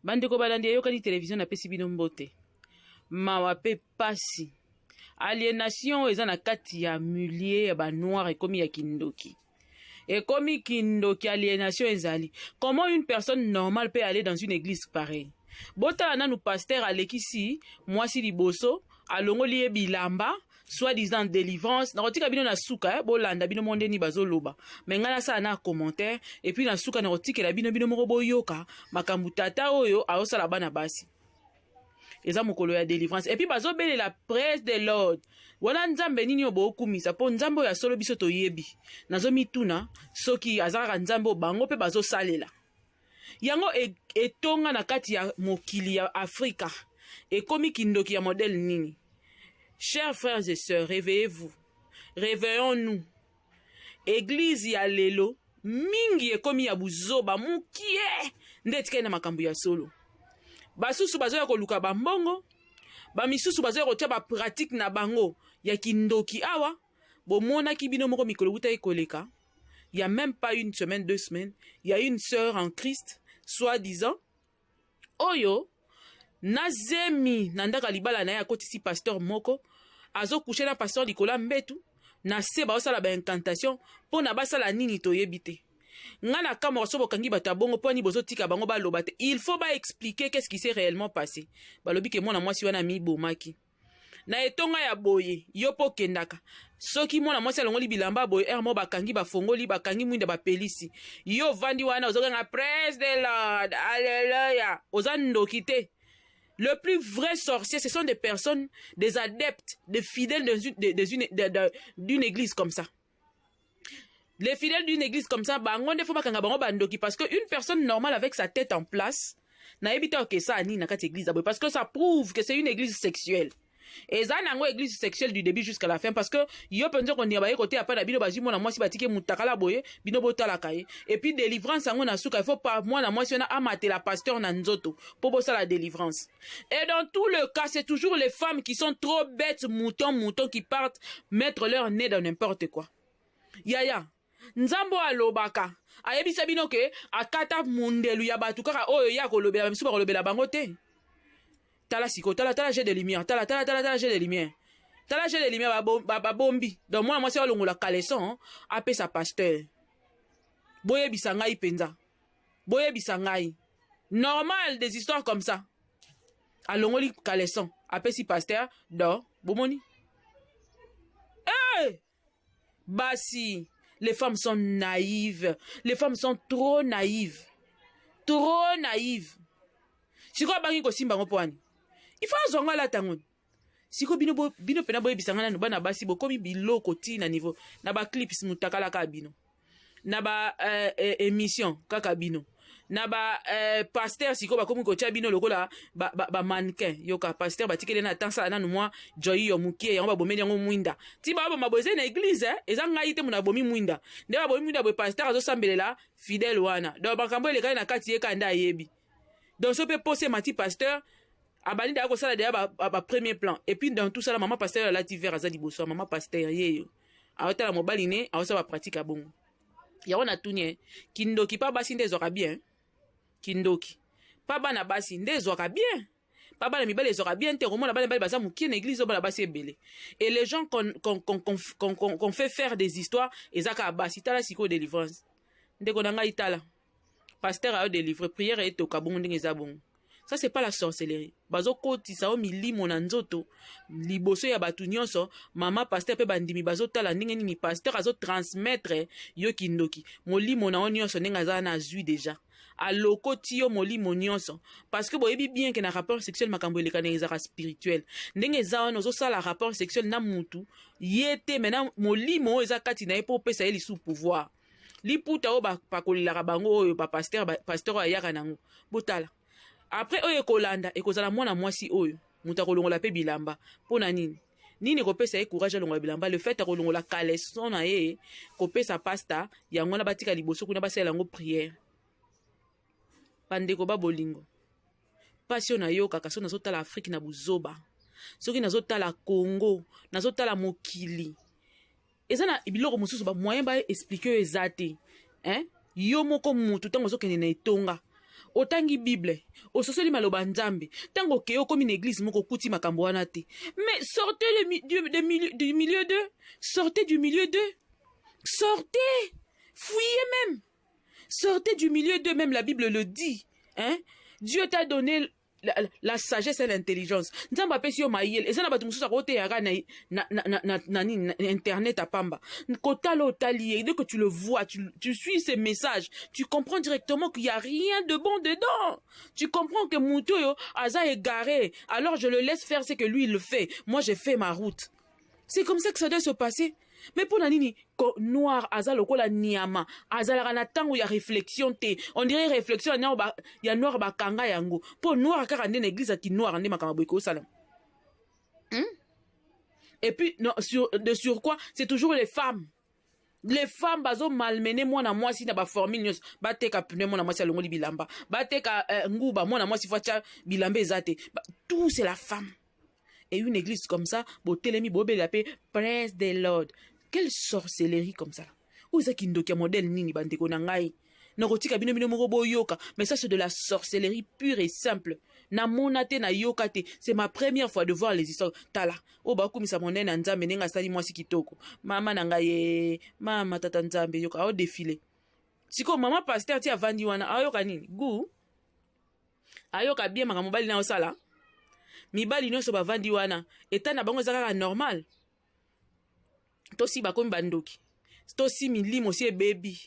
Bandeko balandi yokani télévision na pesi bino mbote. Mawa pe pasi. Aliénation eza na kati ya mulier ya ba noir ekomi ya kindoki. Ekomi kindoki aliénation ezali. Comment une personne normale peut aller dans une église pareille? Bota nanu pasteur alekisi mwasi liboso alongoli ye bilamba soi-disant délivrance na kotika bino na suka bolanda bino monde ni bazoloba mengana sa na commentaire et puis na suka na kotika la bino moko boyoka makambu tata oyo aosala bana basi eza mokolo ya délivrance et puis bazobele la presse de l'ordre wana nzambe nini obokumisa po nzambe ya solo biso toyebi nazomituna soki azaka nzambe bango pe bazosalela yango etonga na kati ya mokili ya Afrika ekomi kindoki ya modèle nini. Chers frères et sœurs, réveillez-vous. Réveillons-nous. Église ya lelo mingi ekomi ya buzoba mukie ndetika na makambu ya solo. Basusu bazoya koluka bambongo, bamisusu bazoya kotia ba pratique na bango ya kindoki awa, bomona kibino moko mikolo buta ekoleka. Il y a même pas une semaine, 2 semaines, il y a une sœur en Christ, soi-disant, oyo, nazemi, nandaka libala na ya kotisi pasteur moko, azo coucher na pasteur Nicolas Mbetu, na se ba osala ba incantation, po na basala nini toyebite. Ngana kama osobo kangi bata bongo po ni bozo tika bango ba lobate. Il faut ba expliquer qu'est-ce qui s'est réellement passé. Balobi ke mona mwasi wana mi bomaki. Na etonga ya boye yopo kendaka soki mona mwasi alongoli bilamba boye mo bakangi bafongoli bakangi mwinda bapelisi yo vandi wana ozokenga praise the Lord alléluia ozandoki te. Le plus vrai sorcier ce sont des personnes, des adeptes, des fidèles d'une église comme ça. Les fidèles d'une église comme ça bango ne faut pas kanga bango bandoki parce que une personne normale avec sa tête en place na ebita que ça ani na kati église parce que ça prouve que c'est une église sexuelle. Et ça nango église sexuelle du début jusqu'à la fin parce que yo penzo ko ndiaba côté apa na bino bazi mona mwasi batike mutakala boye bino botala kaye et puis délivrance ango na suka il faut pas moi na mwasi na amate la pasteur na nzoto pour bossa la délivrance. Et dans tout le cas c'est toujours les femmes qui sont trop bêtes moutons qui partent mettre leur nez dans n'importe quoi. Yaya nzambo alobaka ayebisa bino ke akata mundelu ya batu kaka oyo ya kolobela misuba kolobela bango te. Tala siko, tala jet de lumière, tala jet de lumière. Tala jet de lumière bombi. Donc moi c'est longo la caleçon, apé sa pasteur. Boye bisangai penza. Boye bisangai. Normal des histoires comme ça. Alongo li caleçon, apé si pasteur, do, bomoni. Eh! Basi, les femmes sont naïves. Les femmes sont trop naïves. Trop naïves. Siko bangi ko simba ngopoani. Il faut zonga la tangon. Siko bino pena boye bisangana no bana basi bokomi biloko ti na niveau na ba clips mutakala ka bino. Na ba émission kaka bino. Na ba pasteur siko bakomi ko tia bino lokola ba mannequin yoka pasteur batikele na tansa na no moi joyi yo mukie yango ba bomeli yango mwinda. Ti ba maboze na église ezanga ite muna bomi mwinda. Nde ba bomi mwinda boye pasteur azo sambelela fidèle wana. Do bakambo ele kai na kati ye kanda yebi. Donc ce peut poser mati pasteur abali da ko sala de ba premier plan et puis dans tout ça la maman pasteur la ti vers azali boso maman pasteur yeyo awata la mobali ne awasa ba pratique abongo ya wana tunye kindoki pa basi ndezoka bien kindoki pa bana basi ndezoka bien pa bana mibale zoka bien te romona bana bali baza mukie na église bana basi ebele et les gens qu'on fait faire des histoires ezaka basi tala siko délivrance ndeko nanga itala pasteur a délivré prière et toka bongo ndenge za bongo. Ça c'est pas la sorcellerie. Bazo koti sa o milimo na nzoto liboso ya batu nyonso mama pasteur pe bandimi bazo tala ndenge nini pasteur azo transmettre yo kindoki molimo na nyonso ndenge za na zui déjà aloko ti yo molimo nyonso parce que boyebi bien que na rapport sexuel makambo elekana ezaka spirituel ndenge za ono zo sala rapport sexuel na mutu yete mena molimo eza kati na epo pesa eli sous pouvoir liputa o ba pakolila bango oyo ba pasteur ayaka nango botala. Après oyo kolanda ekozala mwana mwasi oyo muta kolongola pe bilamba pona nini kopesa courage longola bilamba le fait kolongola caleçon na ye kopesa pasta yango na batika liboso kuna basela ngo prière pandeko ba bolingo passion na yo kaka so nazotala Afrique na buzoba soki nazotala Congo nazotala mokili ezana biloko mususu ba moyen ba expliquer ezate hein yo moko mutu tango zokende na etonga otangi Bible, ososoli maloba nzambe, tango keo comme une église moko kuti makambo wana te. Mais sortez du milieu d'eux, sortez du milieu d'eux, sortez, fouillez même, sortez du milieu d'eux, même la Bible le dit, hein. Dieu t'a donné la sagesse et l'intelligence. Nzamba pesi yo mayel, ezana batu mususu akote yaka na internet à pamba. Kota lo talié, dès que tu le vois, tu suis ces messages, tu comprends directement qu'il y a rien de bon dedans. Tu comprends que Mouto yo aza égaré, alors je le laisse faire ce que lui il le fait. Moi j'ai fait ma route. C'est comme ça que ça doit se passer. Mais pour Nanini, noir, aza lokola niama, aza la ranatango ya réflexion te. On dirait réflexion, ya noir ba kanga yango. Pour noir, car ande l'église qui noir, ande makamabouiko salam. Et puis, non, sur quoi, c'est toujours les femmes. Les femmes, bazo malmené, moi na moi si na ba formule nyos, ba teka pune moi na moi si alongo li bilamba, ba teka nguba moi na moi si facha bilambe zate. Tout c'est la femme. Et une église comme ça, bo telemi bo belape, praise the Lord. Quelle sorcellerie comme ça. Où est-ce qu'il y a modèle nini bandeko nangai? Narotika bino bino moko boyoka, mais ça c'est de la sorcellerie pure et simple. Na monate na yokate, c'est ma première fois de voir les histoires. Tala, o ba kumisa monene nzambe nenga sali mwasi kitoko. Mama nangaye, mama tata nzambe yoka au défilé. Siko mama pasteur ti avandi wana ayoka nini? Gu. Ayoka bien maka mobali na osala. Mibali nyonso bavandi wana, eta na bango ezaka normal. Tosi bakomi bandoki. Tosi milimo si baby.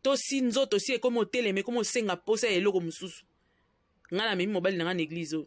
Tosi nzoto si ekomo teleme komo senga posa eloko mususu. Nga na memi mobali na église o.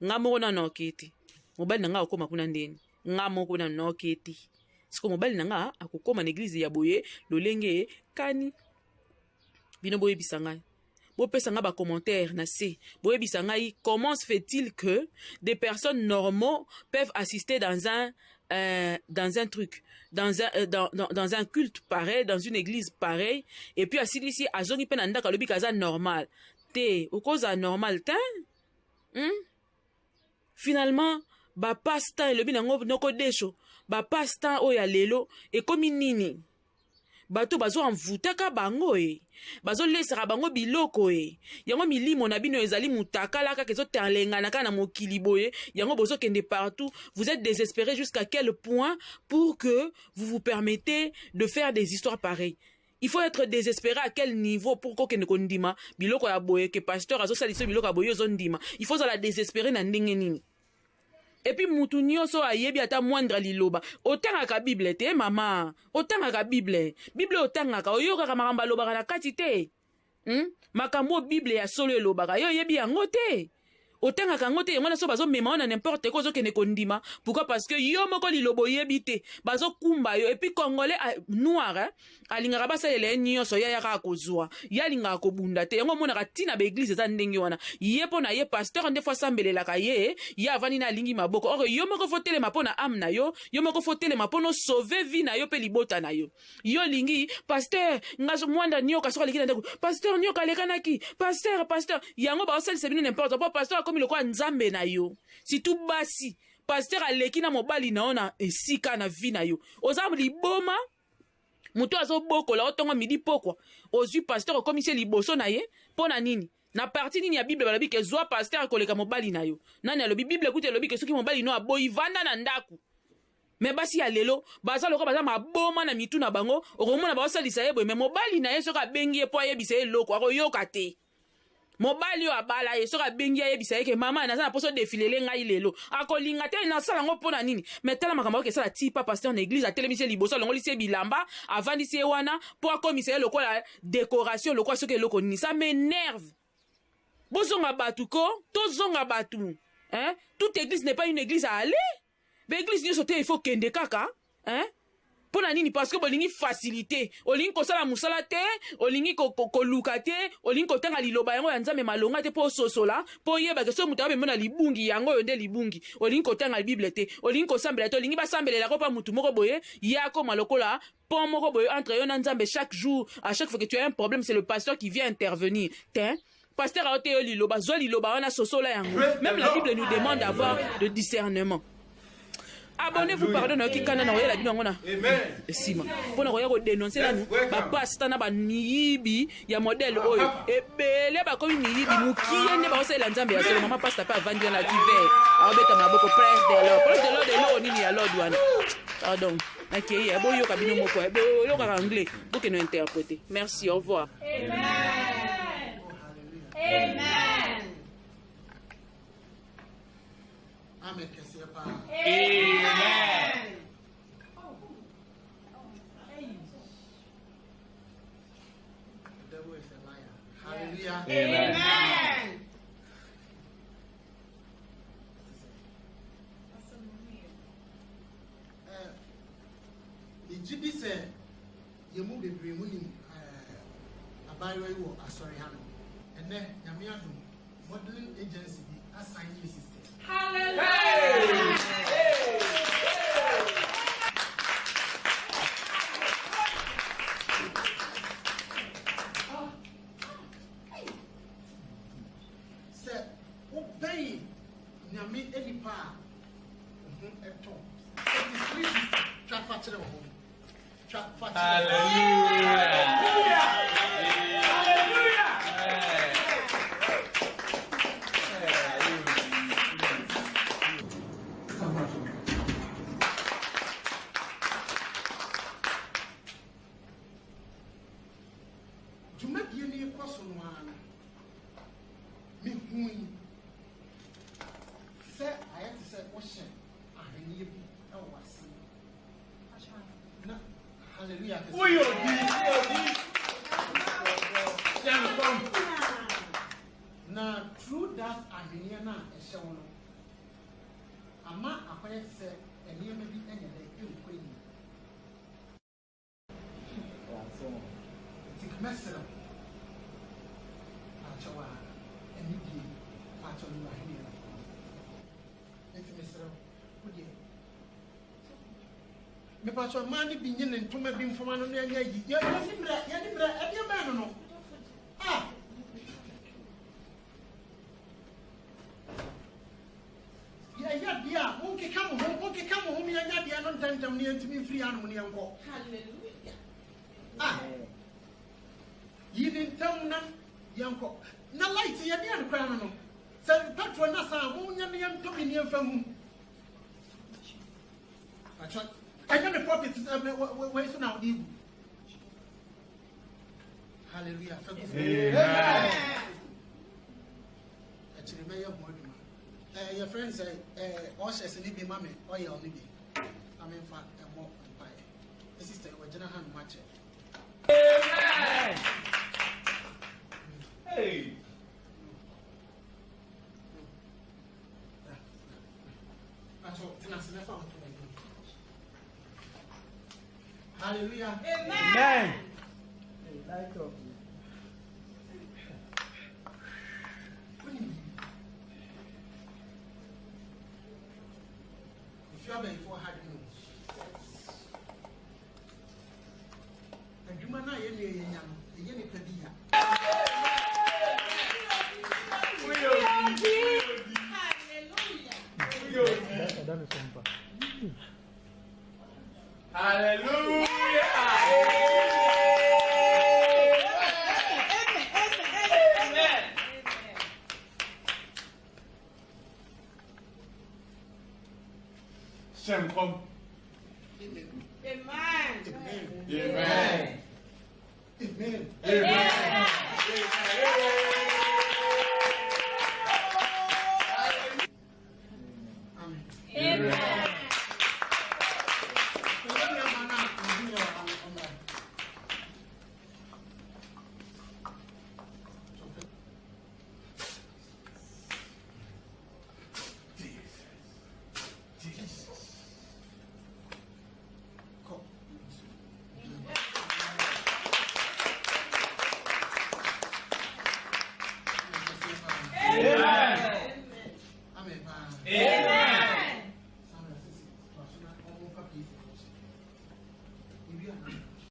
Nga moko na noketi. Mobali na nga akoma kuna ndeni. Nga moko na noketi. Siko mobali na nga akokoma na église ya boye lolenge kani. Bino boye bisanga. Bo pesa nga ba commentaire na se. Boye bisanga comment se fait-il que des personnes normaux peuvent assister dans un truc, dans un culte pareil, dans une église pareille, et puis assis ici, azongi penanda kalobi kaza normal. Te, au cause normal, ta? Finalement, ba passe-temps, et le binango noko desho, ba passe-temps oya lelo, et comme nini. Bato bazo envutaka bango bazo lesaka bango biloko yango milimo na bino ezali mutakala kaka ezo talengana kana mokili boye yango bozo kende partout. Vous êtes désespérés jusqu'à quel point pour que vous vous permettez de faire des histoires pareilles. Il faut être désespéré à quel niveau pour ko kende kondima biloko ya boye que pasteur azo salisa biloko ya boye zo ndima. Il faut la désespérer na ndenge nini. Et puis mutu nyonso ayebi ata moindre liloba otangaka Bible te mama otangaka Bible otangaka oyokaka makambo alobaka na kati te makambo Bible ya solo elobaka yo yebi yango te otangaka yango te yango na so bazo mema na n'importe quoi ozokende kondima. Pourquoi? Parce que yo moko lilobo yebi te bazo kumba yo. Et puis congolais noir alingaka basalela nyonso ya yaka kozwa ya lingaka kobunda te yango monaka tina ba église za ndenge wana ye pona ye pasteur nde fois sambelelaka ye ya avani na lingi maboko. Or yo moko fotele mapona âme na yo moko fotele mapono sauver vie na yo pe libota na yo lingi pasteur ngazo mwanda nyoka soka likina ndeko pasteur nyoka lekanaki pasteur yango ba osali sebino n'importe quoi. Pasteur comme le quoi nzambe na yo si tout basi pasteur aleki na mobali na ona esika na vie na yo ozamu liboma muto azo boko la otongo midi pokwa ozui pasteur commissaire liboso na ye pona nini na parti nini ya Bible balobi ke zwa pasteur koleka mobali na yo nani alobi Bible kute alobi ke soki mobali no aboyi vanda na ndaku. Mais basi ya lelo baza loko baza maboma na mitu na bango okomona ba osalisa ye boye mais mobali na ye soka bengi ye po ayebisa ye loko akoyoka te. Mobali yo abala ye soka bengi ayebisa ye ke mama na za na poso defilele ngai lelo akolinga te na sala ngo pona nini. Mais tala makambo ke sala tipa pasteur na église atelemisi liboso longo lise bilamba avandisi ye wana po akomisa ye loko la décoration loko soki loko nini. Ça m'énerve. Bozonga batu ko tozonga batu toute église n'est pas une église à aller. L'église nyo sote il faut kende kaka pona nini parce que bolingi facilité olingi kosala musala te olingi koluka te olingi kotanga liloba yango ya nzambe malonga te po sosola po yeba ke so mutu abemona libungi yango yo nde libungi olingi kotanga Bible te olingi kosambela te olingi basambelela ko pa mutu moko boye yako malokola pon moko boye entre yo na nzambe chaque jour. À chaque fois que tu as un problème c'est le pasteur qui vient intervenir pasteur a ote yo liloba zo liloba wana sosola yango. Même la Bible nous demande d'avoir de discernement. Abonnez-vous, pardon, qui canne na la binongona. Amen. Sima. Pour nous dénoncer là nous. Ba stana ba niyibi ya modèle oyo. Ebele ba ko niyibi mukiye ne ba osela nzambe ya solo mama pastor pa vendre la diver. Abeta maboko presse de l'or. Presse de l'or de l'or nini ya lord wana. Pardon. OK, ya boyo ka bino moko. Yo ka anglais. Pour que nous interpréter. Merci, au revoir. Amen. Amen. Amen. Amen. The devil is a liar. Hallelujah. Amen. The GD said, you move the dream winning a byway war, sorry, and then Yamiadu modeling agency assigned you system. Hallelujah. Sir, obey Yami any power. Hallelujah. Now, through that, Armeniana is shown. Ama acquired said, and you may be any day in Queen. It's a mess up. Pachawa, and you give Pachawa here. It's a mess up. Me paso mani binyin ntoma bi mfoma no na nya yi ya ni bra e bi ma no ah ya dia monke kamo ho mi nya dia no ntantam ne ntimi free anu ne enko Hallelujah. ah yi ni ntam na yenko na light ya dia no kra no se petrol na sa mo nya ne ntomi ne mfamu acha I got the prophets where is now evil. Hallelujah. Amen. Actually, may have more. Your friends say, "Osha is an mommy, or your only be." I mean, for a more pie. This is the original hand match. Amen. Hey. That's what I'm saying. Hallelujah. Amen. If you have before had news, and you man, I am a young Padia. Hallelujah. Shem come. Amen. Amen. Amen. Amen. Amen.